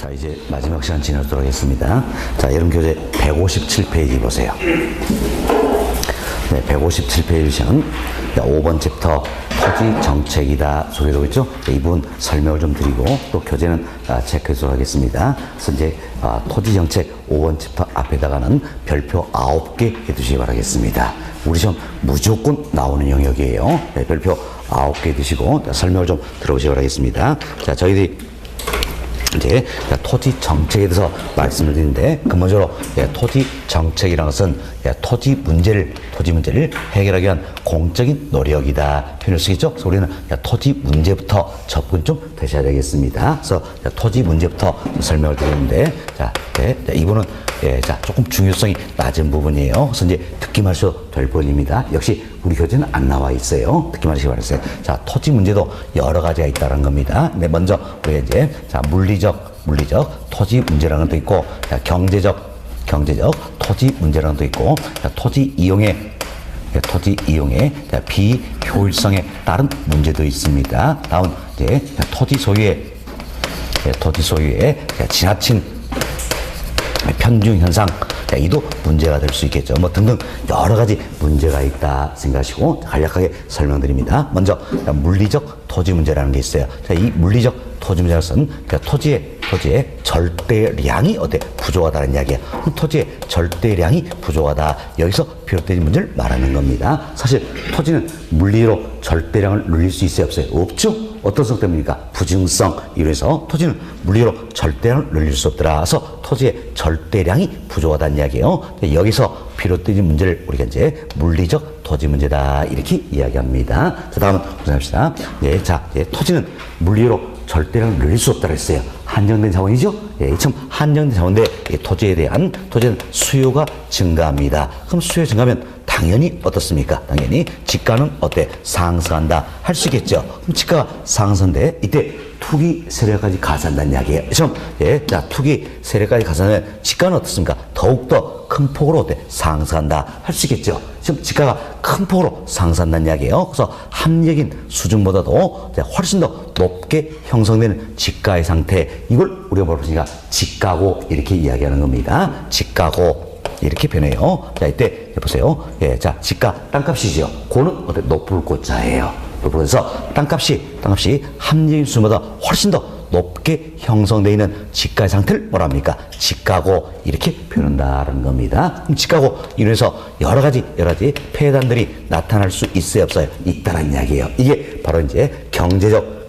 자, 이제 마지막 시간 지나도록 하겠습니다. 자, 여러분 교재 157페이지 보세요. 네, 157페이지 시간 5번 챕터 토지 정책이다 소개되고 있죠. 이 부분 설명을 좀 드리고 또 교재는 체크해서 하겠습니다. 그래서 이제 토지 정책 5번 챕터 앞에다가는 별표 9개 해두시기 바라겠습니다. 우리 시험 무조건 나오는 영역이에요. 네, 별표 9개 해두시고 설명을 좀 들어보시기 바라겠습니다. 자, 저희들이 이제 토지 정책에 대해서 말씀을 드리는데 근본적으로 토지 정책이라는 것은 토지 문제를 해결하기 위한 공적인 노력이다 표현을 쓰겠죠. 그래서 우리는 토지 문제부터 접근 좀 되셔야 되겠습니다. 그래서 토지 문제부터 설명을 드리는데 이분은 조금 중요성이 낮은 부분이에요. 그래서 이제 듣기만 하셔도 될 부분입니다. 역시 우리 교재는 안 나와 있어요. 듣기만 하시기 바랍니다. 자, 토지 문제도 여러 가지가 있다는 겁니다. 근데 먼저 우리가 이제 물리적 토지 문제라는 것도 있고, 경제적 토지 문제라는 것도 있고, 토지 이용의 비효율성에 따른 문제도 있습니다. 다음 이제 토지 소유의 지나친 편중 현상, 이도 문제가 될 수 있겠죠. 뭐 등등 여러 가지 문제가 있다 생각하시고 간략하게 설명드립니다. 먼저 물리적 토지 문제라는 게 있어요. 자, 이 물리적 토지 문제는 토지의 절대량이 부족하다는 이야기예요. 토지의 절대량이 부족하다. 여기서 비롯된 문제를 말하는 겁니다. 사실 토지는 물리로 절대량을 늘릴 수 있어요, 없어요? 없죠? 어떤 성 때문입니까? 부증성. 이래서 토지는 물리로 절대량을 늘릴 수 없더라. 그래서 토지의 절대량이 부족하다는 이야기예요. 여기서 비롯된 문제를 우리가 이제 물리적 토지 문제다 이렇게 이야기합니다. 자, 다음은 보십시다. 토지는 물리로 절대량을 늘릴 수 없다고 했어요. 한정된 자원이죠? 이처럼 한정된 자원인데 토지에 대한 수요가 증가합니다. 그럼 수요 증가하면 당연히 어떻습니까? 당연히 지가는 상승한다 할 수 있겠죠. 그럼 지가가 상승돼 이때 투기 세력까지 가산한다는 이야기예요. 투기 세력까지 가산하면 지가는 어떻습니까? 더욱더 큰 폭으로 상승한다 할 수 있겠죠. 지금 지가가 큰 폭으로 상승한다는 이야기예요. 그래서 합리적인 수준보다도 훨씬 더 높게 형성되는 지가의 상태, 이걸 우리가 뭐라고 하니까 지가고 이렇게 이야기하는 겁니다. 지가고 이렇게 변해요. 자, 이때 보세요. 지가 땅값이죠. 고는 높을 고자예요. 그래서 땅값이 합리적인 수준보다 훨씬 더 높게 형성되어 있는 지가의 상태를 뭐라 합니까? 지가고 이렇게 표현한다는 겁니다. 그럼 지가고 이래서 여러 가지 폐단들이 나타날 수 있어요, 없어요? 있다는 이야기예요. 이게 바로 이제 경제적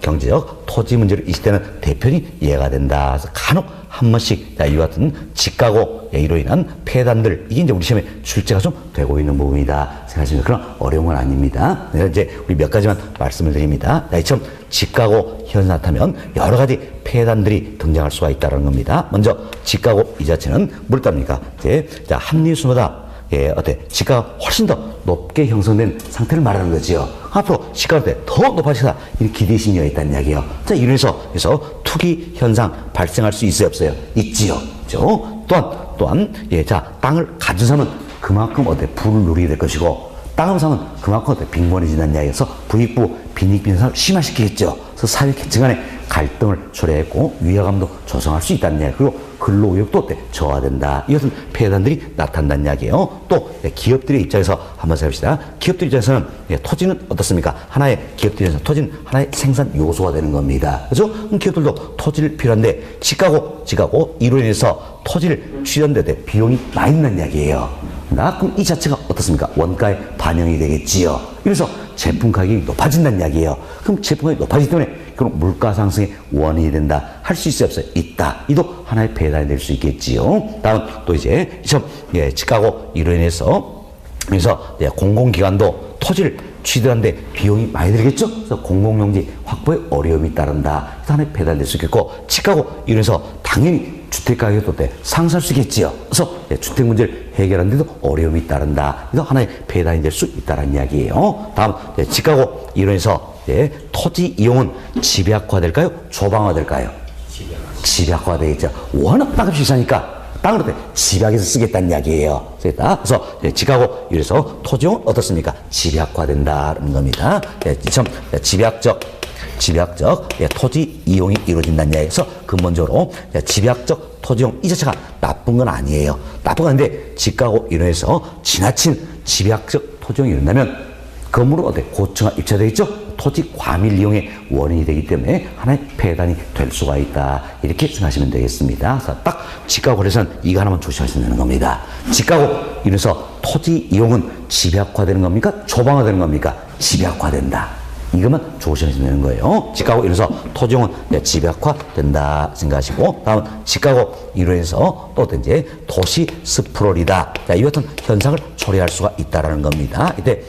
토지 문제를 이 시대는 대표적인 예가 된다. 그래서 간혹 한 번씩 이와 같은 지가고 이로 인한 폐단들, 이게 이제 우리 시험에 출제가 좀 되고 있는 부분이다 생각하시면 그런 어려운 건 아닙니다. 그래서 이제 우리 몇 가지만 말씀을 드립니다. 이처럼 지가고 현상이 나타나면 여러 가지 폐단들이 등장할 수가 있다는 겁니다. 먼저 지가고 이 자체는 뭘 따릅니까? 합리수보다 지가가 훨씬 더 높게 형성된 상태를 말하는 거지요. 앞으로 지가가 더 높아지다 이런 기대 심리가 있다는 이야기예요. 자, 이래서 투기 현상 발생할 수 있어요, 없어요? 있지요. 그렇죠? 또한 땅을 가진 사람은 그만큼 부를 누리게 될 것이고, 땅을 사면 그만큼 빈곤해진다는 이야기에서 부익부 빈익빈산을 심화시키겠죠. 그래서 사회 계층 간의 갈등을 초래했고 위화감도 조성할 수 있다는 이야기, 그리고 근로의욕도 저하된다. 이것은 폐단들이 나타난다는 이야기예요. 또 기업들의 입장에서 한번 살펴봅시다. 기업들 입장에서는 토지는 어떻습니까? 기업들 입장에서 토지는 하나의 생산 요소가 되는 겁니다. 그렇죠? 기업들도 토지를 필요한데 지가고 이로 인해서 토지를 취하는 데 비용이 많이 든다는 이야기예요. 그럼 이 자체가 어떻습니까? 원가에 반영이 되겠지요. 그래서 제품 가격이 높아진다는 이야기예요. 그럼 제품 가격이 높아지기 때문에 그럼 물가 상승의 원인이 된다. 할 수 있어요, 없어요? 있다. 이도 하나의 배달이 될 수 있겠지요. 다음 또 이제 지가고 이로 인해서 공공기관도 토지를 취득하는데 비용이 많이 들겠죠? 그래서 공공용지 확보에 어려움이 따른다. 그래서 하나의 배달될 수 있겠고, 지가고 이로 인해서 당연히 주택가격도 상승할 수 있겠지요. 그래서 주택 문제를 해결하는데도 어려움이 따른다. 이거 하나의 배달이 될 수 있다는 이야기예요. 다음 지가고 이로 인해서 토지 이용은 집약화될까요? 조방화될까요? 집약화되겠죠. 워낙 땅값이 비싸니까 땅을 집약해서 쓰겠다는 이야기예요. 그래서 지가고 이래서 토지용은 어떻습니까? 집약화된다는 겁니다. 집약적 집약적 토지 이용이 이루어진다는 이야기에서 근본적으로 집약적 토지 이용 이 자체가 나쁜 건 아니에요. 나쁜 건 아닌데 집가고 인해서 지나친 집약적 토지 이용이 일어나면 건물은 고층화 입찰되겠죠? 토지 과밀 이용의 원인이 되기 때문에 하나의 폐단이 될 수가 있다. 이렇게 생각하시면 되겠습니다. 그래서 딱 집가고 관련해서는 이거 하나만 조심하시면 되는 겁니다. 집가고 인해서 토지 이용은 집약화되는 겁니까? 조방화되는 겁니까? 집약화된다. 이것만 조심하시면 되는 거예요. 집가고 인해서 토지 이용은 집약화된다 생각하시고, 다음 집가고 인해서 또 이제 도시 스프롤이다. 이 같은 현상을 초래할 수가 있다라는 겁니다. 이때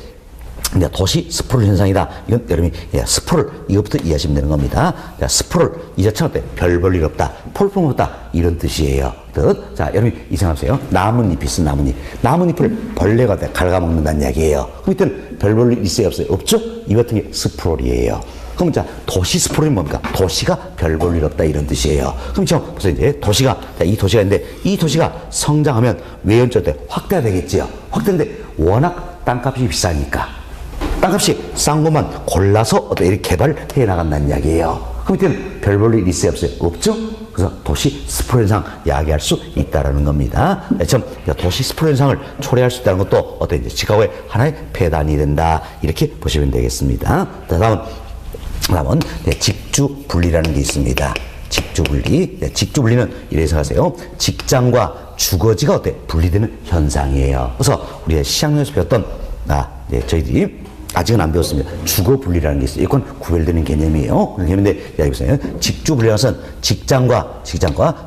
이제 도시 스프롤 현상이다. 이건 여러분이 스프롤 이것부터 이해하시면 되는 겁니다. 자, 스프롤 이 자체는 별 볼 일 없다, 폴품 없다 이런 뜻이에요. 뜻. 자, 여러분이 이 생각하세요. 나뭇잎이 있어, 나뭇잎을 벌레가 갉아먹는다는 이야기예요. 그럼 이때는 별 볼 일 있어요, 없어요? 없죠? 이 같은 게 스프롤이에요. 그럼 자, 도시 스프롤이 뭡니까? 도시가 별 볼 일 없다 이런 뜻이에요. 그럼 지금 그래서 이제 도시가, 자, 이 도시가 있는데 이 도시가 성장하면 외연적 때 확대가 되겠지요. 확대인데 워낙 땅값이 비싸니까. 땅값이 싼 것만 골라서 이렇게 개발해 나간다는 이야기예요. 그럼 이때는 별 볼 일 있어요, 없어요? 없죠? 그래서 도시 스프롤 현상 야기할 수 있다라는 겁니다. 참 도시 스프롤 현상을 초래할 수 있다는 것도 이제 집가고의 하나의 폐단이 된다. 이렇게 보시면 되겠습니다. 다음은 직주 분리라는 게 있습니다. 직주 분리. 직주 분리는 이래서 하세요. 직장과 주거지가 분리되는 현상이에요. 그래서 우리가 시작용에서 배웠던 저희들이 아직은 안 배웠습니다. 주거 분리라는 게 있어요. 이건 구별되는 개념이에요. 개념인데 여기 보세요. 직주 분리라는 것은 직장과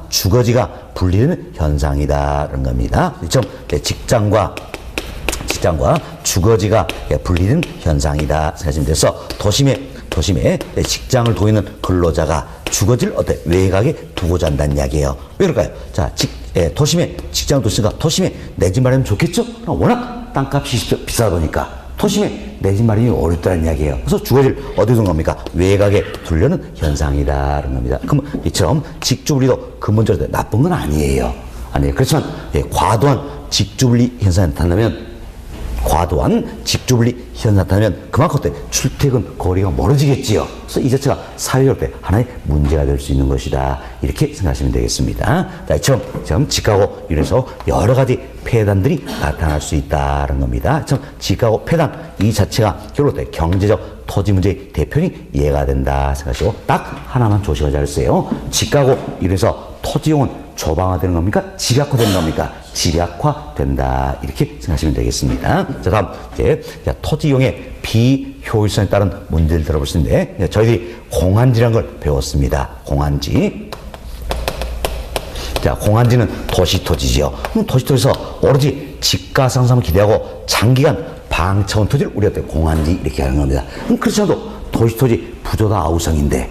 주거지가 분리되는 현상이다라는 겁니다. 그렇죠? 직장과 주거지가 분리되는 현상이다 생각하시면 돼서 도심에 직장을 두고 있는 근로자가 주거지를 외곽에 두고자 한다는 이야기예요. 왜 그럴까요? 자, 도심에 직장을 두시니까 도심에 내 집 마련하면 좋겠죠? 워낙 땅값이 비싸다 보니까 도심에 내 집 마련이 어렵다는 이야기예요. 그래서 주거지를 어디에 둔 겁니까? 외곽에 두려는 현상이다라는 겁니다. 그럼 이처럼 직주분리도 근본적으로 나쁜 건 아니에요. 그렇지만 과도한 직주분리 현상이 나타나면 그만큼 출퇴근 거리가 멀어지겠지요. 그래서 이 자체가 사회적 하나의 문제가 될 수 있는 것이다. 이렇게 생각하시면 되겠습니다. 자, 이처럼 집가고 인해서 여러 가지 폐단들이 나타날 수 있다는 겁니다. 집가고 폐단 이 자체가 결국 경제적 토지 문제의 대표적인 예가 된다 생각하시고 딱 하나만 조심하자 그랬어요. 집가고 인해서 토지용은 조방화되는 겁니까? 집약화되는 겁니까? 집약화된다. 이렇게 생각하시면 되겠습니다. 자, 다음 이제 토지용의 비효율성에 따른 문제를 들어볼 수 있는데 저희들이 공한지라는 걸 배웠습니다. 공한지. 자, 공한지는 도시토지지요. 그럼 도시토지에서 오로지 집가 상승을 기대하고 장기간 방차원 토지를 우리가 공한지 이렇게 하는 겁니다. 그렇지 않아도 도시토지 부조다 아우성인데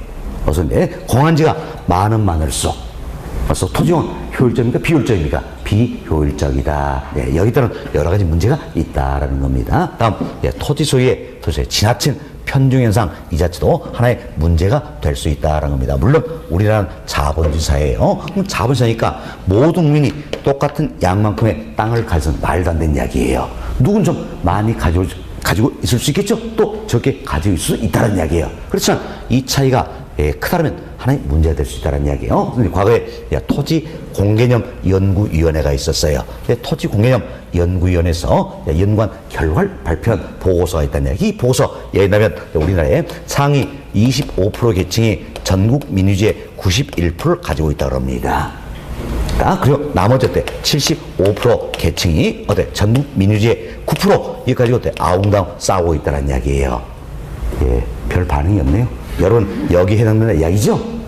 공한지가 많을수록 그래서 토지용은 효율적입니까? 비효율적입니까? 비효율적이다. 여기 따른 여러 가지 문제가 있다라는 겁니다. 다음, 토지 소유의 지나친 편중 현상 이 자체도 하나의 문제가 될 수 있다라는 겁니다. 물론 우리나라는 자본주의 사회예요. 그럼 자본주의니까 모든 국민이 똑같은 양만큼의 땅을 가져서 말도 안 되는 이야기예요. 누군 좀 많이 가지고 있을 수 있겠죠? 또 적게 가지고 있을 수 있다는 이야기예요. 그렇지만 이 차이가 크다면 하나의 문제가 될 수 있다는 이야기예요. 과거에 토지 공개념 연구위원회가 있었어요. 토지 공개념 연구위원회에서 연구한 결과를 발표한 보고서가 있다는 이야기. 이 보고서 예를 들면 우리나라의 상위 25% 계층이 전국 민유지의 91%를 가지고 있다고 합니다. 그리고 나머지 75% 계층이 전국 민유지의 9% 이거 가지고 아웅다웅 싸우고 있다는 이야기예요. 별 반응이 없네요. 여러분 여기에 해당되는 이야기죠?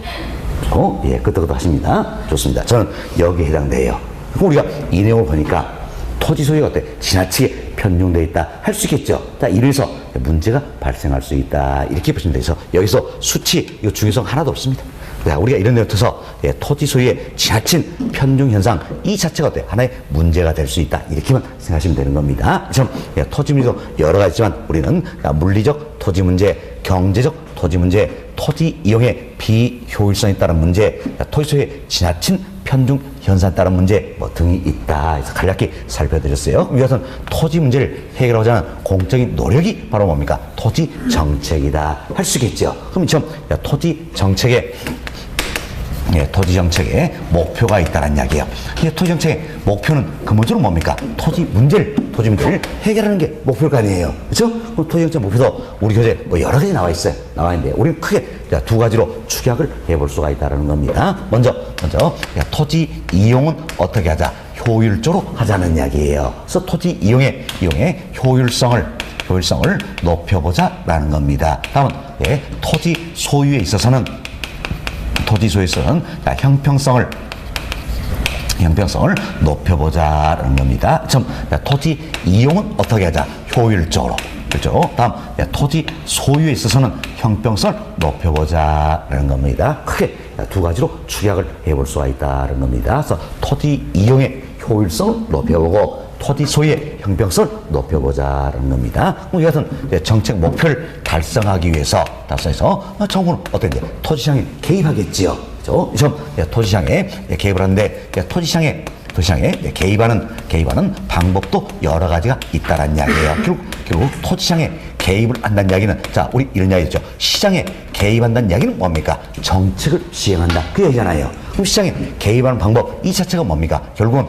끄떡끄떡 하십니다. 좋습니다. 저는 여기에 해당돼요. 그럼 우리가 이 내용을 보니까 토지 소유가 지나치게 편중되어 있다 할 수 있겠죠. 자, 이래서 문제가 발생할 수 있다 이렇게 보시면 돼서 여기서 수치 이거 중요성 하나도 없습니다. 자, 우리가 이런 데를 통해서 토지 소유의 지나친 편중 현상 이 자체가 하나의 문제가 될 수 있다 이렇게만 생각하시면 되는 겁니다. 토지 문제도 여러 가지지만 우리는 물리적 토지 문제, 경제적 토지 문제, 토지 이용의 비효율성에 따른 문제, 토지 소유의 지나친 편중 현상에 따른 문제 뭐 등이 있다 해서 간략히 살펴드렸어요. 이것은 토지 문제를 해결하고자 하는 공적인 노력이 바로 뭡니까? 토지 정책이다 할 수 있겠죠. 그럼 지금 토지 정책의 토지 정책에 목표가 있다는 이야기예요. 토지 정책의 목표는 근본적으로 뭡니까? 토지 문제를 해결하는 게 목표일 거 아니에요. 그렇죠? 그럼 토지 정책 목표도 우리 교재에 뭐 여러 가지 나와 있어요. 나와 있는데 우리는 크게 두 가지로 축약을 해볼 수가 있다는 겁니다. 먼저 토지 이용은 어떻게 하자? 효율적으로 하자는 이야기예요. 그래서 토지 이용의 효율성을 높여보자라는 겁니다. 다음은 토지 소유에 있어서는 형평성을 높여보자라는 겁니다. 토지 이용은 어떻게 하자? 효율적으로. 그렇죠? 다음, 토지 소유에 있어서는 형평성을 높여보자라는 겁니다. 크게 두 가지로 축약을 해볼 수가 있다는 겁니다. 그래서 토지 이용의 효율성을 높여보고 토지 소유의 형평성을 높여보자라는 겁니다. 이것은 정책 목표를 달성하기 위해서 정부는 어떤지 토지시장에 개입하겠지요. 그렇죠? 토지시장에 개입을 하는데 토지시장에 개입하는 방법도 여러 가지가 있다는 이야기예요. 결국 토지시장에 개입을 한다는 이야기는 우리 이런 이야기죠. 시장에 개입한다는 이야기는 뭡니까? 정책을 시행한다 그 얘기잖아요. 그럼 시장에 개입하는 방법 이 자체가 뭡니까? 결국은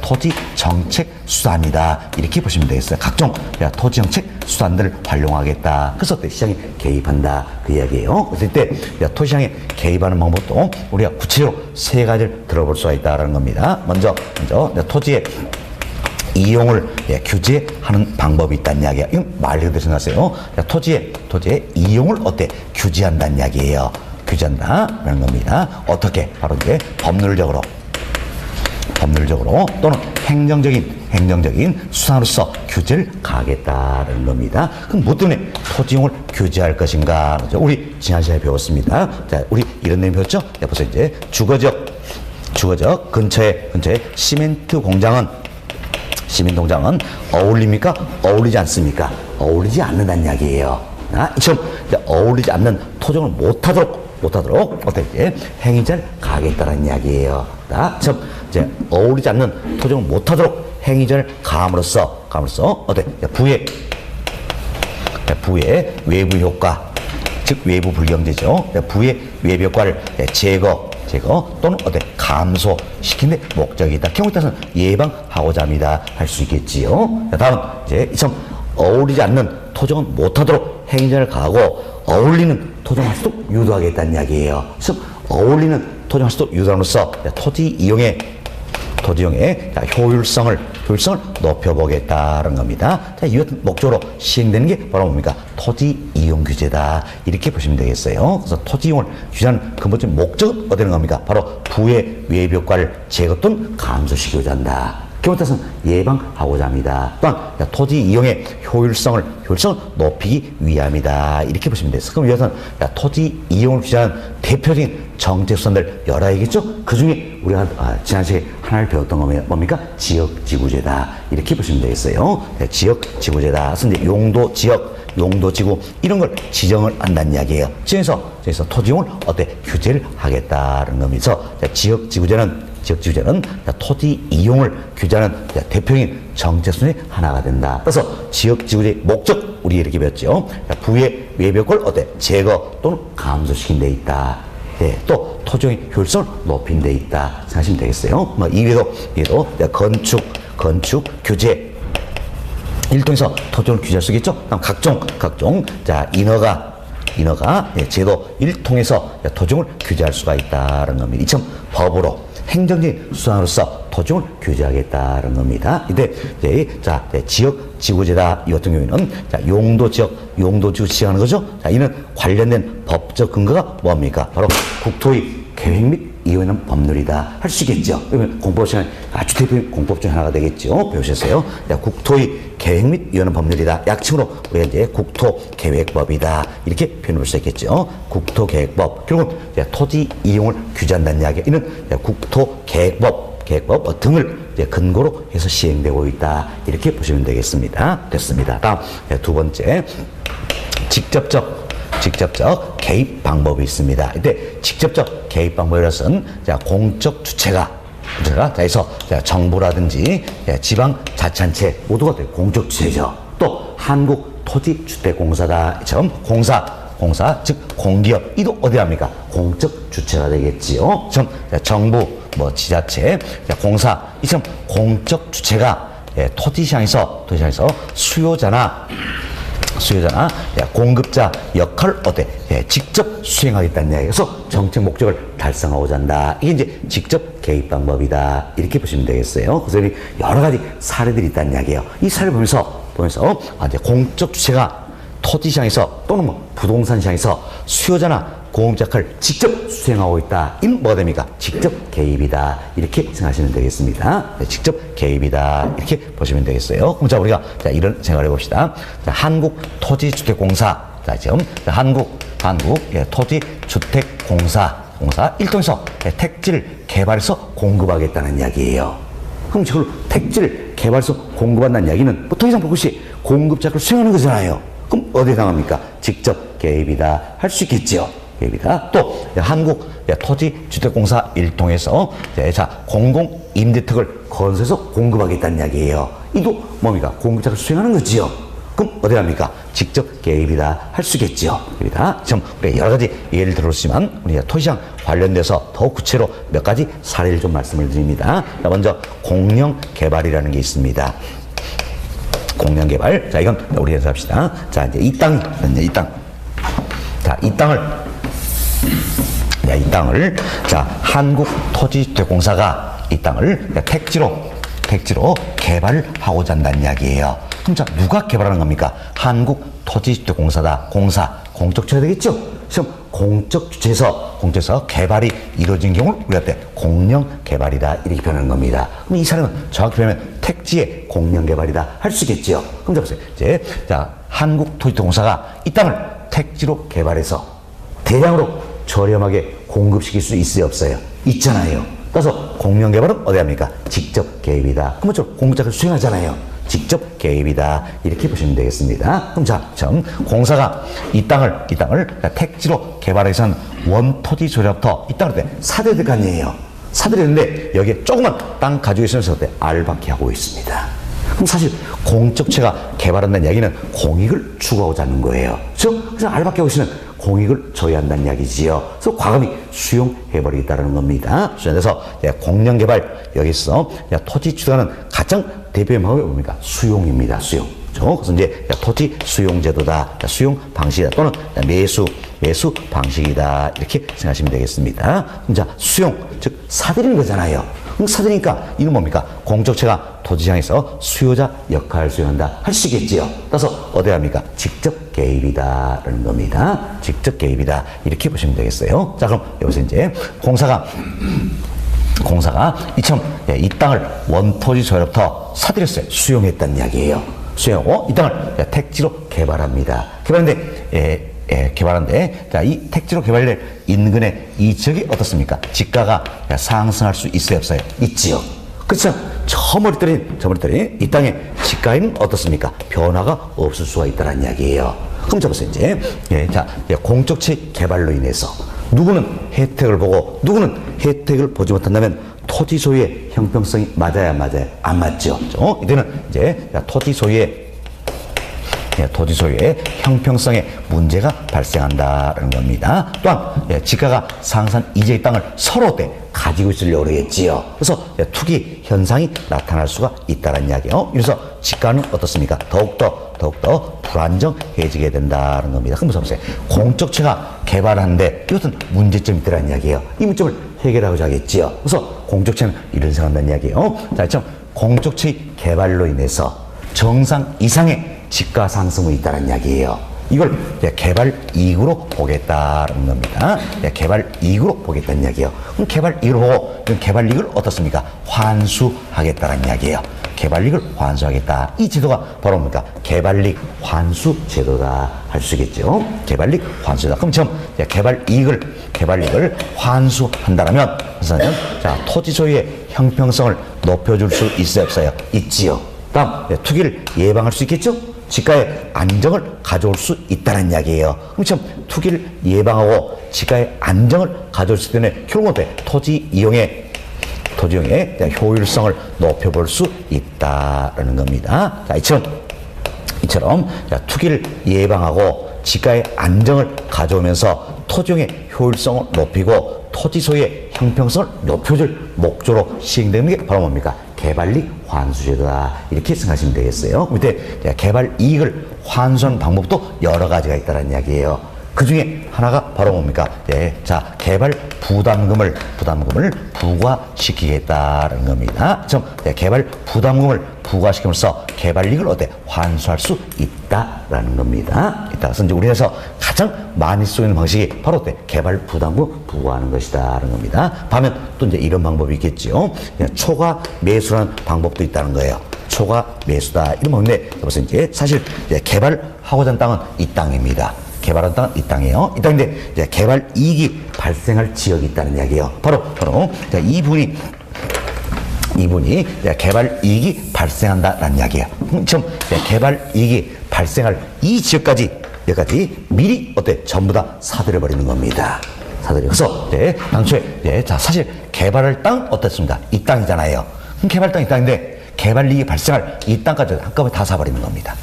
토지 정책 수단이다 이렇게 보시면 되겠어요. 각종 토지 정책 수단들을 활용하겠다. 그래서 시장에 개입한다 그 이야기예요. 그럴 때 토지시장에 개입하는 방법도 우리가 구체적으로 세 가지를 들어볼 수가 있다는 겁니다. 먼저 토지의 이용을 규제하는 방법이 있다는 이야기야. 이건 말 그대로 생각하세요. 토지의 이용을 규제한다는 이야기예요. 규제한다라는 겁니다. 어떻게? 바로 이제 법률적으로 또는 행정적인 수단으로서 규제를 가하겠다는 겁니다. 그럼 뭐 때문에 토지 이용을 규제할 것인가? 우리 지난 시간에 배웠습니다. 우리 이런 내용 배웠죠? 보세요. 이제 주거적 근처에 시멘트 공장은 어울립니까? 어울리지 않습니까? 어울리지 않는다는 이야기예요. 지금 어울리지 않는 토종을 못하도록 어떻게 행위자를 가하겠다는 이야기예요. 지금 어울리지 않는 토종을 못하도록 행위자를 가함으로써 부의 외부 효과, 즉 외부 불경제죠. 부의 외부 효과를 제거 또는 감소시키는 데 목적이 있다. 경우에 따라서는 예방하고자 합니다. 할 수 있겠지요. 다음 어울리지 않는 토종은 못하도록 행위자를 가하고 어울리는 토종을 할 수도 유도하겠다는 이야기예요. 즉 어울리는 토종을 할 수도 유도함으로써 토지 이용의 효율성을 높여보겠다는 겁니다. 이 같은 목적으로 시행되는 게 바로 뭡니까? 토지 이용 규제다. 이렇게 보시면 되겠어요. 그래서 토지 이용을 규제하는 근본적인 목적은 어디는 겁니까? 바로 부의 외부 효과를 제거 또는 감소시키고자 한다. 경우에 따라서는 예방하고자 합니다. 또한 토지 이용의 효율성을 높이기 위함이다. 이렇게 보시면 되겠습니다. 그럼 이것은 토지 이용을 규제하는 대표적인 정책 수단들 여러 개겠죠? 그 중에 우리가 지난 시간에 하나를 배웠던 건 뭡니까? 지역지구제다. 이렇게 보시면 되겠어요. 지역지구제다. 그래서 이제 용도지구 이런 걸 지정을 한다는 이야기예요. 지정해서 토지 이용을 규제를 하겠다는 겁니다. 지역지구제는 토지 이용을 규제하는 대표적인 정책 수단의 하나가 된다. 그래서 지역지구제의 목적 우리 이렇게 배웠죠. 부의 외부 효과를 제거 또는 감소시킨 데 있다. 또 토지의 효율성을 높인 데 있다. 생각하시면 되겠어요. 이외에도 건축 규제 이를 통해서 토지를 규제할 수 있겠죠. 각종 인허가 제도 이를 통해서 토지를 규제할 수가 있다는 겁니다. 이처럼 법으로 행정적인 수단으로서 토지를 규제하겠다는 겁니다. 이때 지역지구제다 이 같은 경우에는 용도지구 지정하는 거죠. 이는 관련된 법적 근거가 뭡니까? 바로 국토의 계획 및 이용하는 법률이다. 할 수 있겠죠. 그러면 공법 시간에 아주 대표적인 공법 중 하나가 되겠죠. 배우셨어요? 국토의 계획 및 이용하는 법률이다. 약칭으로 우리가 이제 국토계획법이다. 이렇게 표현할 수 있겠죠. 국토계획법. 결국은 토지 이용을 규제한다는 이야기. 이는 국토계획법 등을 근거로 해서 시행되고 있다. 이렇게 보시면 되겠습니다. 됐습니다. 다음 두 번째, 직접적 직접적 개입 방법이 있습니다. 이때 직접적 개입 방법이라서는 자, 공적 주체가 자, 그래서 정부라든지 지방 자치단체 모두가 공적 주체죠. 또 한국토지주택공사다. 공사 즉 공기업 이도 어디 합니까? 공적 주체가 되겠지요. 정부 뭐 지자체 공사 이처럼 공적 주체가 토지시장에서 수요자나 공급자 역할을 직접 수행하겠다는 이야기에서 정책 목적을 달성하고자 한다. 이게 이제 직접 개입 방법이다. 이렇게 보시면 되겠어요. 그래서 여러 가지 사례들이 있다는 이야기예요. 이 사례를 보면서 이제 공적 주체가 토지시장에서 또는 뭐 부동산 시장에서 수요자나 공급자 역할을 직접 수행하고 있다. 이는 뭐가 됩니까? 직접 개입이다. 이렇게 생각하시면 되겠습니다. 직접 개입이다. 이렇게 보시면 되겠어요. 그럼 자, 우리가 이런 생각을 해봅시다. 한국토지주택공사. 지금 토지주택공사 일동에서 택지를 개발해서 공급하겠다는 이야기예요. 그럼 저걸 택지를 개발해서 공급한다는 이야기는 뭐 더 이상 볼 것이 공급자를 수행하는 거잖아요. 그럼 어디에 당합니까? 직접 개입이다. 할 수 있겠지요. 개입이다. 또 한국토지주택공사 일동에서 공공임대택을 건설해서 공급하겠다는 이야기예요. 이도 뭡니까? 공급자를 수행하는 거지요. 그럼 어디 합니까? 직접 개입이다. 할 수 있겠지요. 개입이다. 지금 우리가 여러 가지 예를 들었지만 우리가 토지시장 관련돼서 더 구체로 몇 가지 사례를 좀 말씀을 드립니다. 먼저 공영개발이라는 게 있습니다. 공영개발. 자, 이건 우리 연습합시다. 자, 이제 이 땅. 자, 이 땅을 한국토지주택공사가 이 땅을 택지로 개발을 하고자 한다는 이야기예요. 그럼 자, 누가 개발하는 겁니까? 한국토지주택공사다. 공적 주체가 되겠죠? 지금 공적 주체에서 개발이 이루어진 경우를 우리가 공영 개발이다. 이렇게 표현하는 겁니다. 그럼 이 사례는 정확히 표현하면 택지의 공영 개발이다. 할 수 있겠죠? 그럼 보세요. 이제 한국토지주택공사가 이 땅을 택지로 개발해서 대량으로 저렴하게 공급시킬 수 있어요, 없어요? 있잖아요. 따라서 공영 개발은 어디 합니까? 직접 개입이다. 그럼 공급자가 수행하잖아요. 직접 개입이다. 이렇게 보시면 되겠습니다. 그럼 자, 공사가 이 땅을 택지로 개발해서는 원토지 소유자부터 이 땅을 사들일 거 아니에요. 사들였는데 여기에 조그만 땅 가지고 있으면서 알박기 하고 있습니다. 그럼 사실 공적체가 개발한다는 이야기는 공익을 추구하고자 하는 거예요. 그래서 알박기 하고 있으면 공익을 저해한다는 이야기지요. 그래서 과감히 수용해버리겠다는 겁니다. 그래서 공영개발 여기서 토지 추구하는 가장 대표의 방법이 뭡니까? 수용입니다. 수용. 그래서 이제 토지 수용제도다, 수용 방식이다, 또는 매수 방식이다. 이렇게 생각하시면 되겠습니다. 자, 수용, 즉 사들이는 거잖아요. 그럼 사들이니까 이건 뭡니까? 공적체가 토지시장에서 수요자 역할을 수행한다. 할 수 있겠지요. 따라서 어디 합니까? 직접 개입이다라는 겁니다. 직접 개입이다. 이렇게 보시면 되겠어요. 자, 그럼 여기서 이제 공사가 이 땅을 원토지 소유로부터 사들였어요. 수용했다는 이야기예요. 수용하고 이 땅을 택지로 개발합니다. 개발하는데 이 택지로 개발될 인근의 이 지역이 어떻습니까? 지가가 상승할 수 있어요, 없어요? 있지요. 그렇죠? 저 머리들이 이 땅의 지가에는 어떻습니까? 변화가 없을 수가 있다는 이야기예요. 그럼 자 보세요. 이제 공적지 개발로 인해서 누구는 혜택을 보고 누구는 혜택을 보지 못한다면 토지 소유의 형평성이 맞아야 안 맞아요? 안 맞죠. 이때는 이제 토지 소유의 형평성에 문제가 발생한다는 겁니다. 또한 지가가 상승한 이재의 땅을 서로 가지고 있으려고 그러겠지요. 그래서 투기 현상이 나타날 수가 있다는 이야기예요. 그래서 지가는 어떻습니까? 더욱더 불안정해지게 된다는 겁니다. 그럼 보세요. 공적체가 개발하는데 이것은 문제점이 있다는 이야기예요. 이 문제점을 해결하고자 하겠지요. 그래서 공적체는 이런 생각한다는 이야기예요. 자, 좀 공적체 개발로 인해서 정상 이상의 지가 상승이 있다는 이야기예요. 이걸 개발 이익으로 보겠다는 겁니다. 개발 이익으로 보겠다는 이야기예요. 그럼 개발 이익을 보고 개발 이익을 어떻습니까? 환수하겠다는 이야기예요. 개발 이익을 환수하겠다. 이 제도가 바로 뭡니까? 개발 이익 환수 제도다. 할 수 있겠죠. 개발 이익 환수다. 그럼 지금 개발 이익을 환수한다면 토지 소유의 형평성을 높여줄 수 있어요, 없어요? 있지요. 다음 투기를 예방할 수 있겠죠. 지가의 안정을 가져올 수 있다는 이야기예요. 그럼 참 투기를 예방하고 지가의 안정을 가져올 수 있는 결국은 어때? 토지 이용의 효율성을 높여볼 수 있다라는 겁니다. 자, 이처럼 자, 투기를 예방하고 지가의 안정을 가져오면서 토지용의 효율성을 높이고 토지 소유의 형평성을 높여줄 목적으로 시행되는 게 바로 뭡니까? 개발이익 환수제도다. 이렇게 생각하시면 되겠어요. 밑에 개발 이익을 환수하는 방법도 여러 가지가 있다는 이야기예요. 그 중에 하나가 바로 뭡니까? 자, 개발 부담금을 부과시키겠다는 겁니다. 개발 부담금을 부과시키면서 개발 이익을 환수할 수 있다라는 겁니다. 이따가서 이제 우리나라에서 가장 많이 쓰이는 방식이 바로 개발 부담금 부과하는 것이다라는 겁니다. 반면 또 이제 이런 방법이 있겠죠. 초과 매수라는 방법도 있다는 거예요. 초과 매수다 이런 건데 여기서 이제 사실 개발하고자 하는 땅은 이 땅입니다. 개발한 땅은 이 땅이에요. 이 땅인데 이제 개발 이익이 발생할 지역이 있다는 이야기예요. 바로 이분이 개발 이익이 발생한다라는 이야기예요. 지금 개발 이익이 발생할 이 지역까지 여기까지 미리 전부 다 사들여 버리는 겁니다. 사들여서 당초에 자 사실 개발할 땅 어떻습니까? 이 땅이잖아요. 그럼 개발 땅 이 땅인데 개발 이익이 발생할 이 땅까지 한꺼번에 다 사버리는 겁니다.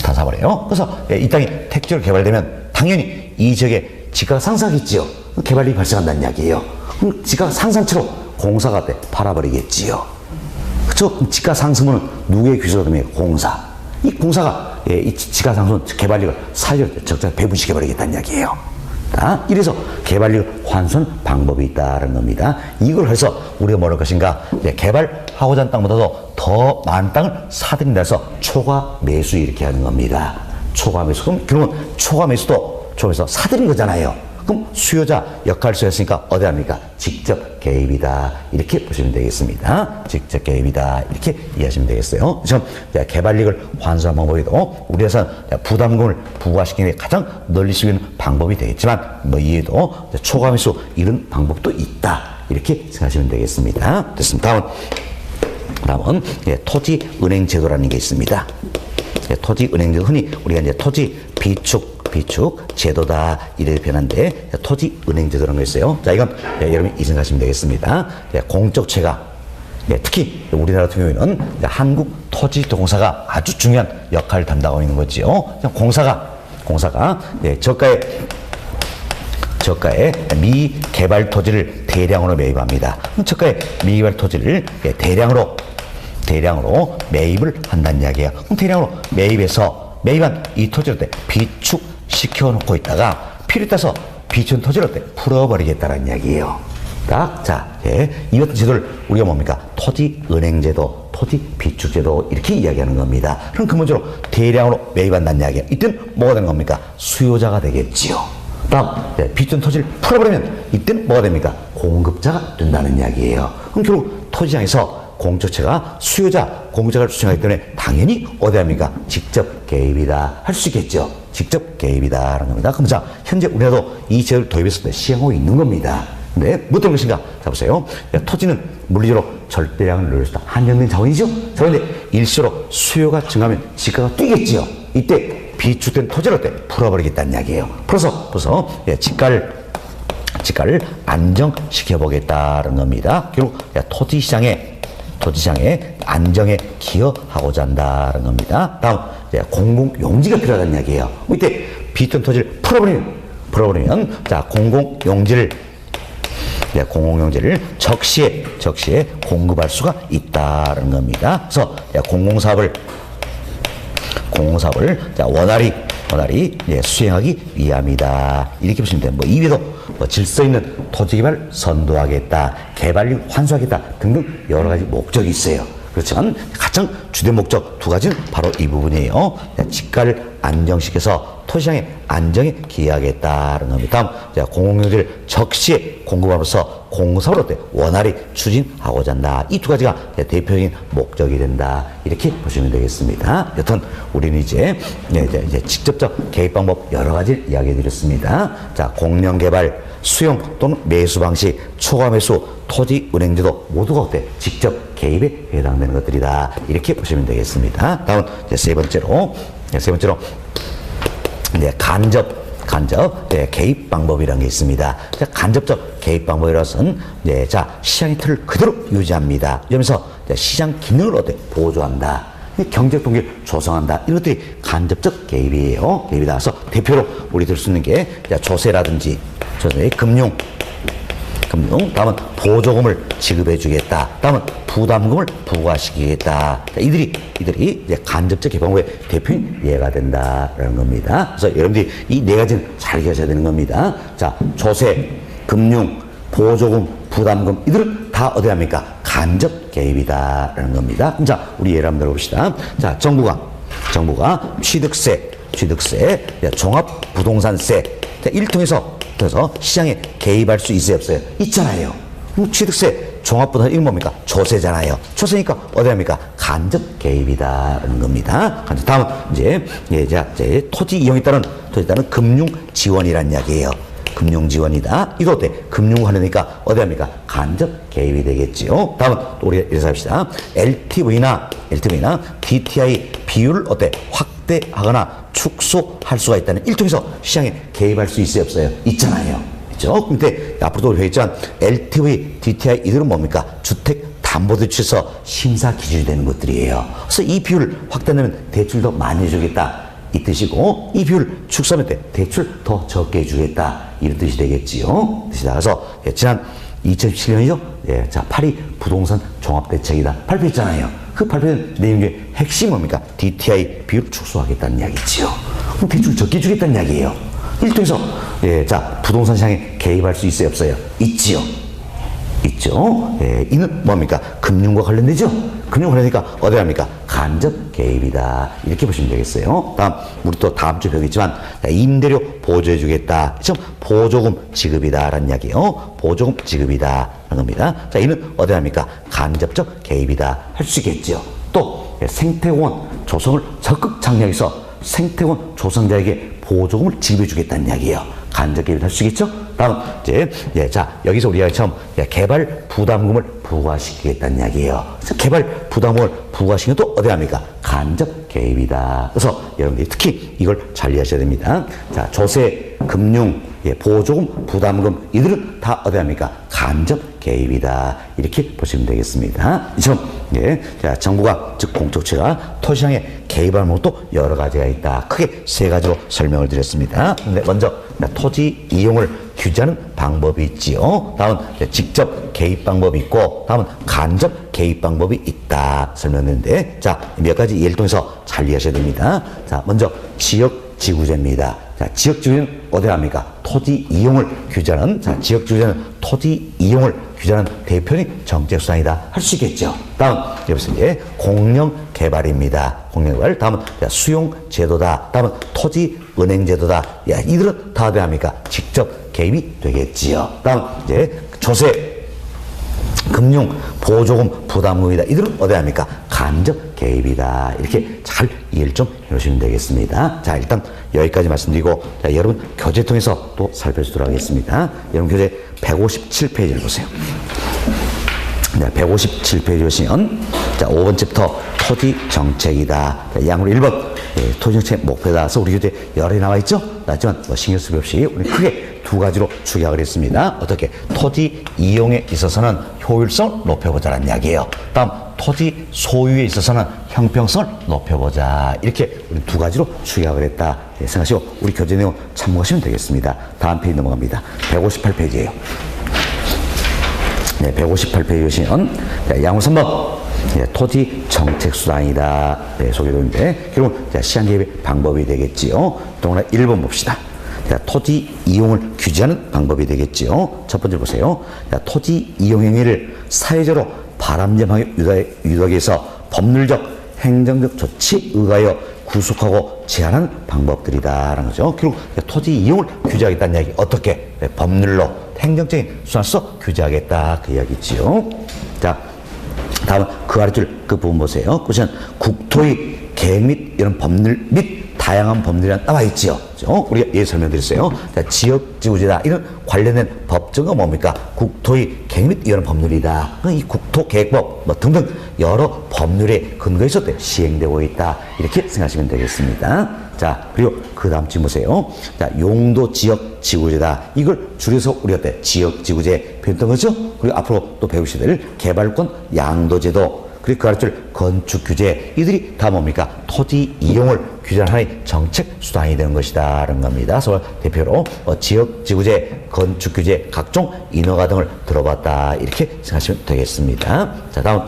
다 사버려요. 그래서 이 땅이 택지로 개발되면 당연히 이 지역에 지가가 상승하겠지요. 개발이익이 발생한다는 이야기예요. 그럼 지가 상산치로 공사가 팔아버리겠지요. 그렇죠? 지가 상승은 누구의 규제가 되면 공사. 이 공사가 이 지가 상승은 개발이익을 사회적으로 적절히 배분시켜버리겠다는 이야기예요. 이래서 개발이익을 환수하는 방법이 있다는 겁니다. 이걸 해서 우리가 뭘 할 것인가? 개발하고자 하는 땅보다도 더 많은 땅을 사들인다 해서 초과 매수 이렇게 하는 겁니다. 초과 매수. 그럼 결국은 초과 매수도 사들인 거잖아요. 그럼 수요자 역할을 수행했으니까 어디 합니까? 직접 개입이다. 이렇게 보시면 되겠습니다. 직접 개입이다. 이렇게 이해하시면 되겠어요. 그래서 개발이익을 환수하는 방법에도 우리에서는 부담금을 부과시키는 게 가장 널리 쓰이는 방법이 되겠지만 뭐 이에도 초과 매수 이런 방법도 있다. 이렇게 생각하시면 되겠습니다. 됐습니다. 다음은 토지은행 제도라는 게 있습니다. 토지은행 제도 흔히 우리가 이제 토지 비축 제도다 이렇게 표현하는데 토지은행 제도라는 거 있어요. 자, 이건 여러분이 이 생각하시면 되겠습니다. 공적체가 특히 우리나라 같은 경우에는 한국토지공사가 아주 중요한 역할을 담당하고 있는 거지요. 공사가 저가의 미개발 토지를 대량으로 매입합니다. 저가의 미개발 토지를 대량으로 매입을 한다는 이야기예요. 그럼 대량으로 매입한 이 토지를 비축시켜 놓고 있다가 필요에 따라서 비축 토지를 풀어버리겠다는 이야기예요. 이 같은 제도를 우리가 뭡니까? 토지은행제도, 토지비축제도 이렇게 이야기하는 겁니다. 그럼 근본적으로 대량으로 매입한다는 이야기예요. 이때는 뭐가 되는 겁니까? 수요자가 되겠지요. 비축 토지를 풀어버리면 이때는 뭐가 됩니까? 공급자가 된다는 이야기예요. 그럼 결국 토지장에서 공적체가 수요자, 공급자를 수행하기 때문에 당연히 어디 합니까? 직접 개입이다. 할 수 있겠죠. 직접 개입이다. 라는 겁니다. 그럼 자, 현재 우리나라도 이 제도를 도입해서 시행하고 있는 겁니다. 근데 뭐 때문에 것인가? 자, 보세요. 토지는 물리적으로 절대량을 늘릴 수 있다. 한정된 자원이죠? 자, 근데 일시로 수요가 증가하면 지가가 뛰겠지요. 이때 비축된 토지를 풀어버리겠다는 이야기예요. 벌써 지가를 안정시켜보겠다는 겁니다. 결국 토지시장의 안정에 기여하고자 한다는 겁니다. 다음, 공공용지가 필요하다는 이야기예요. 이때 비축된 토지를 풀어버리면 자, 공공용지를 적시에 공급할 수가 있다는 겁니다. 그래서 공공사업을 원활히 수행하기 위함이다. 이렇게 보시면 돼요. 뭐 이외에도 질서 있는 토지개발 선도하겠다, 개발이익 환수하겠다 등등 여러 가지 목적이 있어요. 그렇지만 가장 주된 목적 두 가지는 바로 이 부분이에요. 지가를 안정시켜서 토지시장의 안정에 기여하겠다는 겁니다. 다음, 공공용지를 적시에 공급함으로써 공사업을 원활히 추진하고자 한다. 이 두 가지가 대표적인 목적이 된다. 이렇게 보시면 되겠습니다. 여튼 우리는 이제 직접적 개입 방법 여러 가지를 이야기해 드렸습니다. 자, 공명개발, 수용 또는 매수 방식, 초과 매수, 토지은행제도 모두가 직접 개입에 해당되는 것들이다. 이렇게 보시면 되겠습니다. 다음 세 번째로 세 번째로 간접 개입 방법이라는 게 있습니다. 간접적 개입 방법이라서는 시장의 틀을 그대로 유지합니다. 이러면서 시장 기능을 보조한다. 경제 통계를 조성한다. 이런 것들이 간접적 개입이에요. 개입이 나와서 대표로 우리 들 수 있는 게 조세라든지 금융, 다음은 보조금을 지급해 주겠다. 다음은 부담금을 부과시키겠다. 이들이 간접적 개방법의 대표인 예가 된다라는 겁니다. 그래서 여러분들이 이 네 가지는 잘 기억하셔야 되는 겁니다. 자, 조세, 금융, 보조금, 부담금, 이들은 다 어디 합니까? 간접 개입이다라는 겁니다. 자, 우리 예를 한번 들어봅시다. 자, 정부가 취득세, 종합부동산세, 이를 통해서 그래서 시장에 개입할 수 있어요, 없어요? 있잖아요. 취득세, 종합부동산, 이건 뭡니까? 조세잖아요. 조세니까 어디 합니까? 간접 개입이다라는 겁니다. 다음은 토지 이용에 따른 금융 지원이라는 이야기예요. 금융 지원이다. 이거 어때? 금융 관련이니까 어디 합니까? 간접 개입이 되겠지요. 다음은 우리 이래서 합시다. LTV나 DTI 비율을 확대하거나 축소할 수가 있다는 일 통해서 시장에 개입할 수 있어요, 없어요? 있잖아요. 있죠? 근데 앞으로도 우리 배웠지만 LTV, DTI 이들은 뭡니까? 주택담보대출에서 심사 기준이 되는 것들이에요. 그래서 이 비율을 확대하면 대출도 많이 해주겠다. 이 뜻이고, 이 비율을 축소하면 대출 더 적게 해주겠다. 이런 뜻이 되겠지요. 뜻이 나가서 지난 2017년이죠. 자, 8위 부동산 종합대책이다. 발표했잖아요. 그 발표된 내용 중에 핵심이 뭡니까? DTI 비율을 축소하겠다는 이야기지요. 그럼 대출 적게 주겠다는 이야기예요. 이를 통해서 자, 부동산 시장에 개입할 수 있어요, 없어요? 있지요. 있죠. 이는 뭡니까? 금융과 관련되죠. 금융 관련되니까 어디 합니까? 간접 개입이다. 이렇게 보시면 되겠어요. 다음, 우리 또 다음 주 배우겠지만 임대료 보조해 주겠다. 지금 보조금 지급이다라는 이야기예요. 보조금 지급이다라는 겁니다. 자, 이는 어디 합니까? 간접적 개입이다. 할 수 있겠죠. 또 생태공원 조성을 적극 장려해서 생태공원 조성자에게 보조금을 지급해 주겠다는 이야기예요. 간접 개입을 할 수 있겠죠? 다음, 자, 여기서 우리가 처음 개발 부담금을 부과시키겠다는 이야기예요. 그래서 개발 부담금을 부과시키면 또 어디 합니까? 간접 개입이다. 그래서 여러분들이 특히 이걸 잘 이해하셔야 됩니다. 자, 조세, 금융, 보조금, 부담금, 이들은 다 어디 합니까? 간접 개입이다. 이렇게 보시면 되겠습니다. 이처럼, 자, 정부가, 즉 공적체가 토지시장에 개입할 방법도 여러 가지가 있다. 크게 세 가지로 설명을 드렸습니다. 근데 먼저 토지 이용을 규제하는 방법이 있지요. 다음은 직접 개입 방법이 있고, 다음은 간접 개입 방법이 있다. 설명했는데, 자, 몇 가지 예를 통해서 잘 이해하셔야 됩니다. 자, 먼저 지역지구제입니다. 자, 지역지구제는 어디 합니까? 토지 이용을 규제하는, 자, 지역지구제는 토지 이용을 규제하는 대표적인 정책수단이다. 할 수 있겠죠. 다음, 여기서 공영개발입니다. 공영개발. 다음은 수용제도다. 다음은 토지은행제도다. 이들은 다 어디 합니까? 직접 개입이 되겠지요. 다음, 조세, 금융, 보조금, 부담금이다. 이들은 어디 합니까? 간접 개입이다. 이렇게 잘 이해를 좀 해주시면 되겠습니다. 자, 일단 여기까지 말씀드리고, 자, 여러분 교재 통해서 또 살펴보도록 하겠습니다. 여러분 교재 157페이지를 보세요. 네, 157페이지 보시면, 자, 5번째부터 토지 정책이다. 자, 양으로 1번, 토지 정책 목표다. 그래서 우리 교재 여러 개 나와 있죠? 하지만 신경 쓸 것 없이 우리 크게 두 가지로 축약을 했습니다. 어떻게? 토지 이용에 있어서는 효율성을 높여보자라는 이야기예요. 다음, 토지 소유에 있어서는 형평성을 높여보자. 이렇게 우리 두 가지로 축약을 했다. 생각하시고 우리 교재 내용 참고하시면 되겠습니다. 다음 페이지 넘어갑니다. 158페이지예요. 네, 158페이지 보시면 양호 3번. 토지 정책 수단이다. 소개되는데 결국 시장 개입의 방법이 되겠지요. 동그라 1번 봅시다. 토지 이용을 규제하는 방법이 되겠지요. 첫 번째 보세요. 토지 이용 행위를 사회적으로 바람직하게 유도하기 위해서 법률적, 행정적 조치에 의하여 구속하고 제한하는 방법들이다라는 거죠. 결국 토지 이용을 규제하겠다는 이야기. 어떻게? 법률로, 행정적인 수단으로서 규제하겠다. 그 이야기지요. 자, 다음은 그 아래줄 그 부분 보세요. 그것은 국토의 계획 및 이런 법률 및 다양한 법률이 나와 있지요. 우리가 예 설명드렸어요. 자, 지역지구제다. 이런 관련된 법정은 뭡니까? 국토의 계획 및 이런 법률이다. 이 국토계획법 뭐 등등 여러 법률에 근거해서 시행되고 있다. 이렇게 생각하시면 되겠습니다. 자, 그리고 그 다음 지금 보세요. 자, 용도 지역 지구제다. 이걸 줄여서 우리가 지역 지구제 표현했던 거죠. 그리고 앞으로 또 배우시게 될 개발권 양도제도, 그리고 그 아래줄 건축 규제, 이들이 다 뭡니까? 토지 이용을 규제하는 하나의 정책 수단이 되는 것이다. 라는 겁니다. 그래서 대표로 지역 지구제, 건축 규제, 각종 인허가 등을 들어봤다. 이렇게 생각하시면 되겠습니다. 자, 다음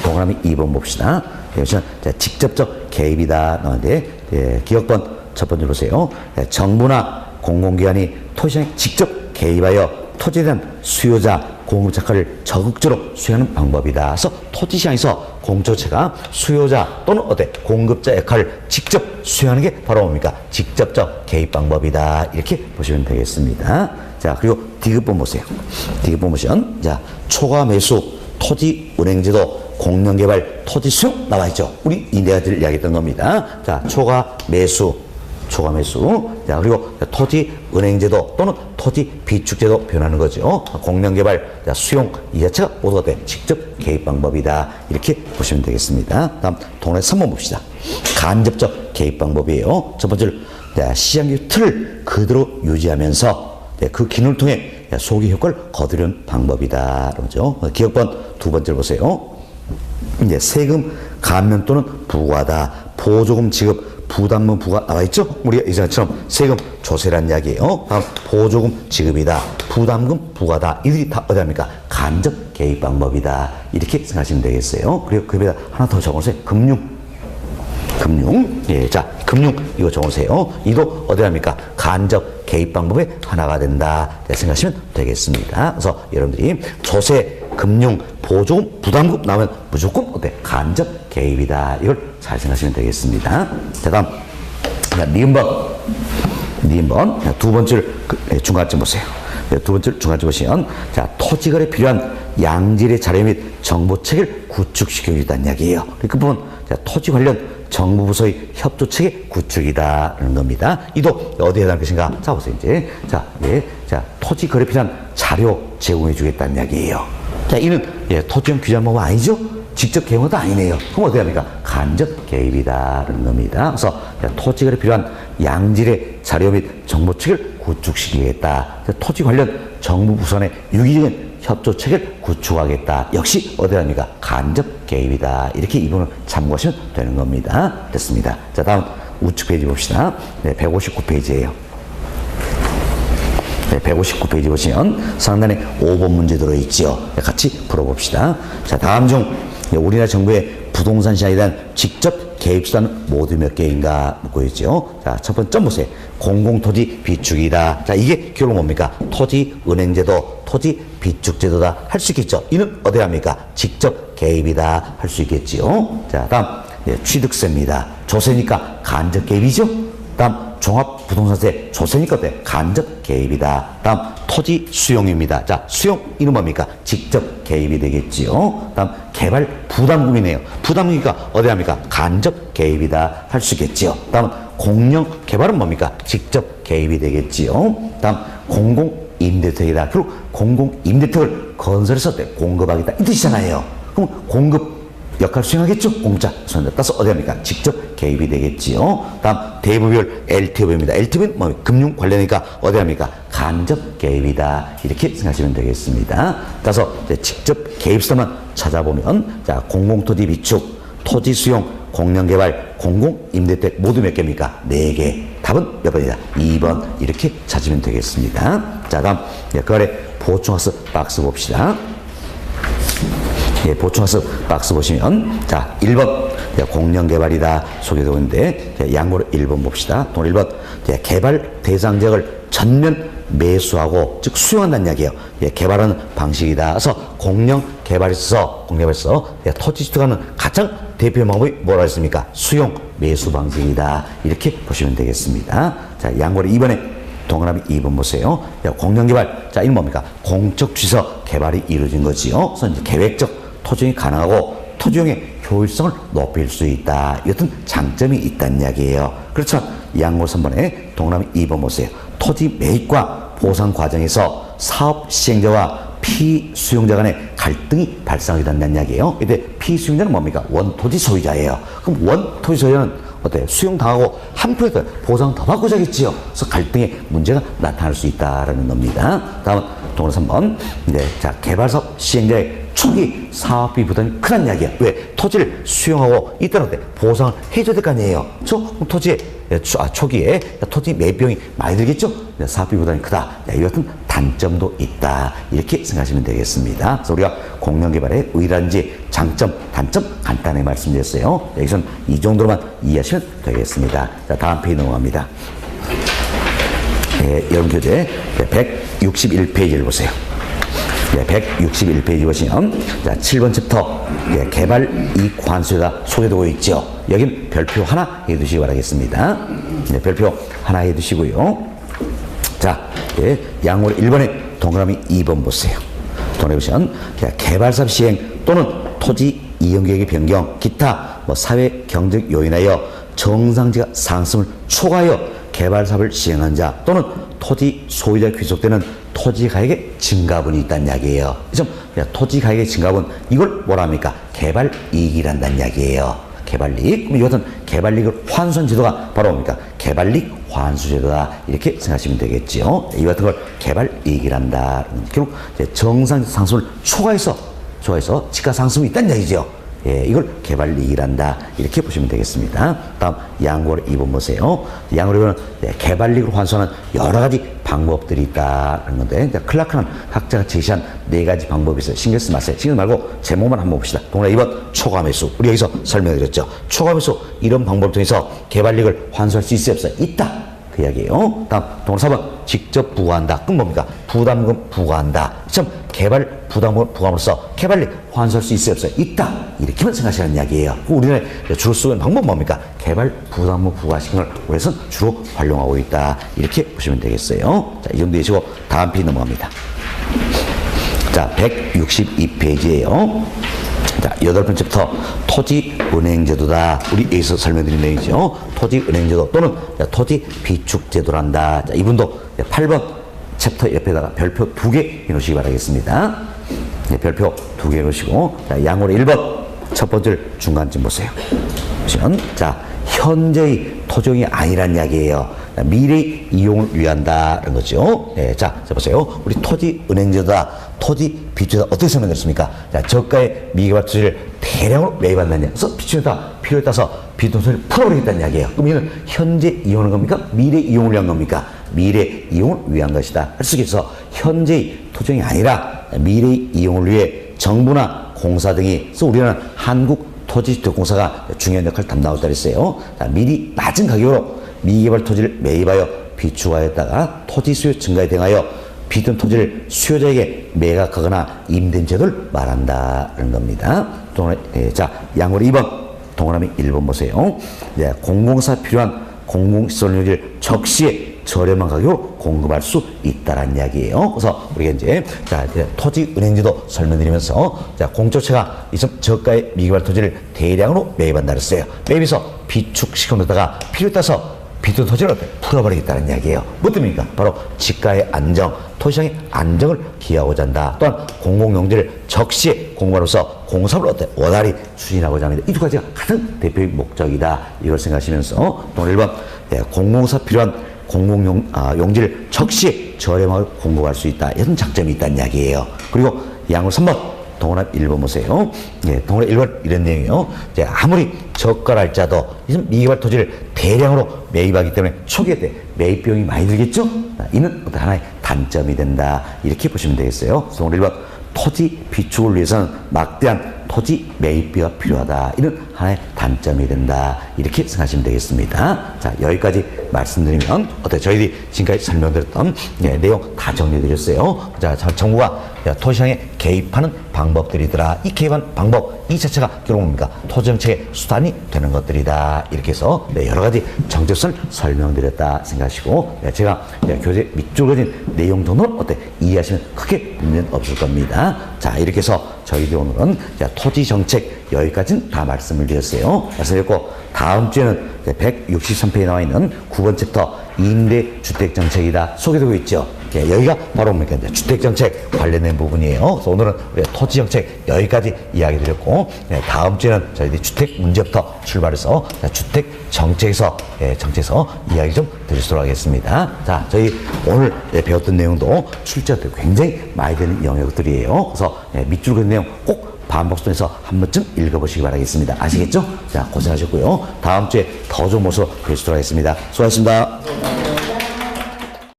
동그라미 2번 봅시다. 자, 직접적 개입이다 나오는데, 예, 기억번 첫 번째 보세요. 정부나 공공기관이 토지시장에 직접 개입하여 토지에 대한 수요자, 공급자 역할을 적극적으로 수행하는 방법이다. 그래서 토지시장에서 공적체가 수요자 또는 공급자 역할을 직접 수행하는 게 바로 뭡니까? 직접적 개입 방법이다. 이렇게 보시면 되겠습니다. 자, 그리고 디귿번 보세요. 디귿번 보시면, 자, 초과 매수, 토지 운행제도, 공영개발, 토지 수용 나와 있죠. 우리 이 네 가지를 이야기했던 겁니다. 자, 초과 매수. 자, 그리고 토지 은행제도 또는 토지 비축제도 변하는 거죠. 공영개발, 수용, 이 자체가 모두가 직접 개입 방법이다. 이렇게 보시면 되겠습니다. 다음 동그라미 3번 봅시다. 간접적 개입 방법이에요. 첫 번째로 시장의 틀을 그대로 유지하면서 그 기능을 통해 소기 효과를 거두려는 방법이다. 그러죠. 기억번 두 번째로 보세요. 이제 세금 감면 또는 부과다. 보조금 지급, 부담금 부과 나와 있죠? 우리가 이전처럼 세금 조세란 이야기예요. 다음 보조금 지급이다. 부담금 부과다. 이들이 다 어디 합니까? 간접 개입 방법이다. 이렇게 생각하시면 되겠어요. 그리고 그 위에 하나 더 적어보세요. 금융. 예, 자, 금융 이거 적으세요. 이도 어디 합니까? 간접 개입 방법의 하나가 된다. 생각하시면 되겠습니다. 그래서 여러분들이 조세, 금융, 보조금, 부담금 나오면 무조건 간접 개입이다. 이걸 잘 생각하시면 되겠습니다. 자, 다음 니은번 두 번째를 중간점 보세요. 두 번째 중간점 보시면, 자, 토지거래 필요한 양질의 자료 및 정보 체계를 구축시켜주겠다는 이야기예요. 그 부분, 자, 토지 관련 정부 부서의 협조 체계 구축이다라는 겁니다. 이도 어디에 해당할 것인가? 자, 보세요. 이제 자, 토지 거래 필요한 자료 제공해주겠다는 이야기예요. 자, 이는 토지형 규제한 법 아니죠? 직접 개입한 것도 아니네요. 그럼 어떻게 합니까? 간접 개입이다라는 겁니다. 그래서 토지 거래 필요한 양질의 자료 및 정보 체계를 구축시키겠다. 토지 관련 정부 부서 내 유기적인 협조 체계를 구축하겠다. 역시 어디 합니까? 간접 개입이다. 이렇게 이 부분을 참고하시면 되는 겁니다. 됐습니다. 자, 다음 우측 페이지 봅시다. 159페이지예요. 159페이지 보시면 상단에 5번 문제 들어있지요. 같이 풀어봅시다. 자, 다음 중 우리나라 정부의 부동산 시장에 대한 직접 개입 수단은 모두 몇 개인가 묻고 있죠. 자, 첫 번째 점 보세요. 공공토지 비축이다. 자, 이게 결국 뭡니까? 토지 은행제도, 토지 비축제도다 할 수 있겠죠. 이는 어디 합니까? 직접 개입이다 할 수 있겠지요. 자, 다음 취득세입니다. 조세니까 간접 개입이죠. 다음 종합부동산세 조세니까 간접 개입이다. 다음 토지 수용입니다. 자, 수용 이는 뭡니까? 직접 개입이 되겠지요. 다음 개발 부담금이네요. 부담금이니까 어디 합니까? 간접 개입이다 할 수 있겠지요. 다음 공영 개발은 뭡니까? 직접 개입이 되겠지요. 다음 공공임대주택이다. 그리고 공공임대주택을 건설해서 공급하겠다 이 뜻이잖아요. 그럼 공급 역할 수행하겠죠? 공짜 손에 따라서 어디 합니까? 직접 개입이 되겠지요. 다음 대부별 LTV입니다. LTV는 뭐 금융 관련이니까 어디 합니까? 간접 개입이다. 이렇게 생각하시면 되겠습니다. 따라서 직접 개입 수단만 찾아보면, 자, 공공토지 비축, 토지 수용, 공영개발, 공공임대주택 모두 몇 개입니까? 4개. 답은 몇 번이다? 2번. 이렇게 찾으면 되겠습니다. 자, 다음 그 아래 보충학습 박스 봅시다. 보충학습 박스 보시면, 자, 1번 공영개발이다 소개되고 있는데, 양보로 1번 봅시다. 또 1번 개발 대상 지역을 전면 매수하고 즉 수용한다는 이야기예요. 개발하는 방식이다. 그래서 공영개발에서 토지 취득하는 가장 대표 방법이 뭐라 했습니까? 수용 매수 방식이다. 이렇게 보시면 되겠습니다. 자, 양보로 2번에 동그라미 2번 보세요. 공영개발, 자, 이건 뭡니까? 공적 취서 개발이 이루어진 거지요. 그래서 이제 계획적 토지용이 가능하고 토지용의 효율성을 높일 수 있다. 이것은 장점이 있다는 이야기예요. 그렇지만 양호 3번에 동그라미 2번 보세요. 토지 매입과 보상 과정에서 사업 시행자와 피수용자 간의 갈등이 발생하게 된다는 이야기예요. 이때 피수용자는 뭡니까? 원토지 소유자예요. 그럼 원토지 소유자는 어때요? 수용당하고 한편에서 보상 더 받고 자겠지요. 그래서 갈등의 문제가 나타날 수 있다라는 겁니다. 다음은 동그라미 3번. 자, 개발사업 시행자의 초기 사업비 부담이 크다는 이야기야. 왜? 토지를 수용하고 이때는 어때? 보상을 해줘야 될 거 아니에요. 토지에 초기에 토지 매입 비용이 많이 들겠죠? 사업비 부담이 크다. 이 같은 단점도 있다. 이렇게 생각하시면 되겠습니다. 그래서 우리가 공영개발의 의란지 장점, 단점 간단히 말씀드렸어요. 여기서는 이 정도로만 이해하시면 되겠습니다. 자, 다음 페이지 넘어갑니다. 여러분 교재 161페이지를 보세요. 161페이지 보시면 자, 7번 챕터 개발 이익 환수가 소개되고 있죠. 여기는 별표 하나 해두시기 바라겠습니다. 별표 하나 해두시고요. 자, 양월 1번에 동그라미 2번 보세요. 동그라미 보시면 개발사업 시행 또는 토지 이용계획의 변경, 기타 사회 경제적 요인하여 정상지가 상승을 초과하여 개발사업을 시행한 자 또는 토지 소유자에 귀속되는 토지 가격의 증가분이 있다는 이야기예요. 토지 가격의 증가분, 이걸 뭐라 합니까? 개발 이익이란다는 이야기예요. 개발이익. 그럼 이것은 개발이익을 환수한 제도가 바로 뭡니까? 개발이익 환수제도다. 이렇게 생각하시면 되겠지요. 이 같은 걸 개발이익이란다. 결국 정상 상승을 초과해서 지가 상승이 있다는 얘기죠. 이걸 개발이익이란다. 이렇게 보시면 되겠습니다. 다음 양월 2번 보세요. 양월 2번은 개발이익을 환수하는 여러 가지 방법들이 있다는 건데, 클라크는 학자가 제시한 4가지 방법이 있어요. 신경 쓰지 마세요. 신경 말고 제목만 한번 봅시다. 동그라미 2번 초과매수. 우리 여기서 설명드렸죠. 초과매수, 이런 방법을 통해서 개발이익을 환수할 수 있어요, 없어요? 있다. 그 이야기예요. 다음 동그라미 4번 직접 부과한다. 그럼 뭡니까? 부담금 부과한다. 개발 부담금을 부과함으로써 개발이익 환수할 수 있어요, 없어요? 있다. 이렇게만 생각하시는 이야기예요. 우리는 주로 쓰는 방법은 뭡니까? 개발 부담금 부과시키는 걸 우리는 주로 활용하고 있다. 이렇게 보시면 되겠어요. 자, 이 정도 해주시고 다음 페이지 넘어갑니다. 자, 162페이지예요. 자, 8번째부터 토지은행제도다. 우리 여기서 설명드린 내용이죠. 토지은행제도 또는 토지 비축제도란다. 자, 이분도 8번 챕터 옆에다가 별표 2개 해놓으시기 바라겠습니다. 별표 2개 해놓으시고, 자, 양월 1번 첫 번째 중간쯤 보세요. 자, 현재의 토종이 아니란 이야기예요. 미래의 이용을 위한다는 거죠. 자, 보세요. 우리 토지은행제도다, 토지 비축제도다 어떻게 설명드렸습니까? 자, 저가의 미개발 토지를 대량으로 매입한다는 이야기. 그래서 필요에 따라서 비동산을 풀어버리겠다는 이야기예요. 그럼 이는 현재 이용하는 겁니까? 미래 이용을 위한 겁니까? 미래 이용을 위한 것이다. 할 수 있어서 현재의 토종이 아니라 미래 이용을 위해 정부나 공사 등이, 그래서 우리는 한국토지주택공사가 중요한 역할을 담당하고 있다고 했어요. 미리 낮은 가격으로 미개발 토지를 매입하여 비축하였다가 토지 수요 증가에 대응하여 비던 토지를 수요자에게 매각하거나 임대인 제도를 말한다는 겁니다. 자, 양월 2번 동그라미 1번 보세요. 공공사 필요한 공공시설용지를 적시에 저렴한 가격으로 공급할 수 있다는 이야기예요. 그래서 우리가 이제 토지은행제도 설명드리면서 공조체가 저가의 미개발 토지를 대량으로 매입한다 그랬어요. 매입해서 비축시켜놓다가 필요에 따라서 비던 토지를 풀어버리겠다는 이야기예요. 뭐 때문입니까? 바로 지가의 안정, 토지시장의 안정을 기하고자 한다. 또한 공공용지를 적시에 공급함으로써 공사업을 원활히 추진하고자 합니다. 이 두 가지가 가장 대표의 목적이다. 이걸 생각하시면서 또 1번 공공사 필요한 공공용지를 적시에 저렴하게 공급할 수 있다. 이런 장점이 있다는 이야기예요. 그리고 양월 3번 동그라미 1번 보세요. 동그라미 1번 이런 내용이에요. 아무리 저가랄지라도 미개발 토지를 대량으로 매입하기 때문에 초기에 때 매입 비용이 많이 들겠죠? 이는 하나의 단점이 된다. 이렇게 보시면 되겠어요. 동그라미 1번 토지 비축을 위해서는 막대한 토지 매입비가 필요하다. 이런 하나의 단점이 된다. 이렇게 생각하시면 되겠습니다. 자, 여기까지 말씀드리면 저희들이 지금까지 설명드렸던 내용 다 정리해드렸어요. 자, 정부가 토지시장에 개입하는 방법들이더라. 이 개입하는 방법 이 자체가 결국 뭡니까? 토지정책의 수단이 되는 것들이다. 이렇게 해서 여러 가지 정책을 설명드렸다 생각하시고 제가 교재 밑줄 그어진 내용 정도는 어때? 이해하시면 크게 문제는 없을 겁니다. 자, 이렇게 해서 저희들 오늘은 토지정책 여기까지는 다 말씀을 드렸어요. 말씀드렸고 다음 주에는 163페이지에 나와 있는 9번 챕터 임대주택정책이다 소개되고 있죠. 여기가 바로 뭡니까? 주택정책 관련된 부분이에요. 그래서 오늘은 우리 토지정책 여기까지 이야기 드렸고 다음 주에는 저희들이 주택 문제부터 출발해서 주택정책에서 정책에서 이야기 좀 드리도록 하겠습니다. 자, 저희 오늘 배웠던 내용도 출제도 굉장히 많이 되는 영역들이에요. 그래서 밑줄 그은 내용 꼭 반복해서 한 번쯤 읽어보시기 바라겠습니다. 아시겠죠? 자, 고생하셨고요. 다음 주에 더 좋은 모습으로 뵙도록 하겠습니다. 수고하셨습니다.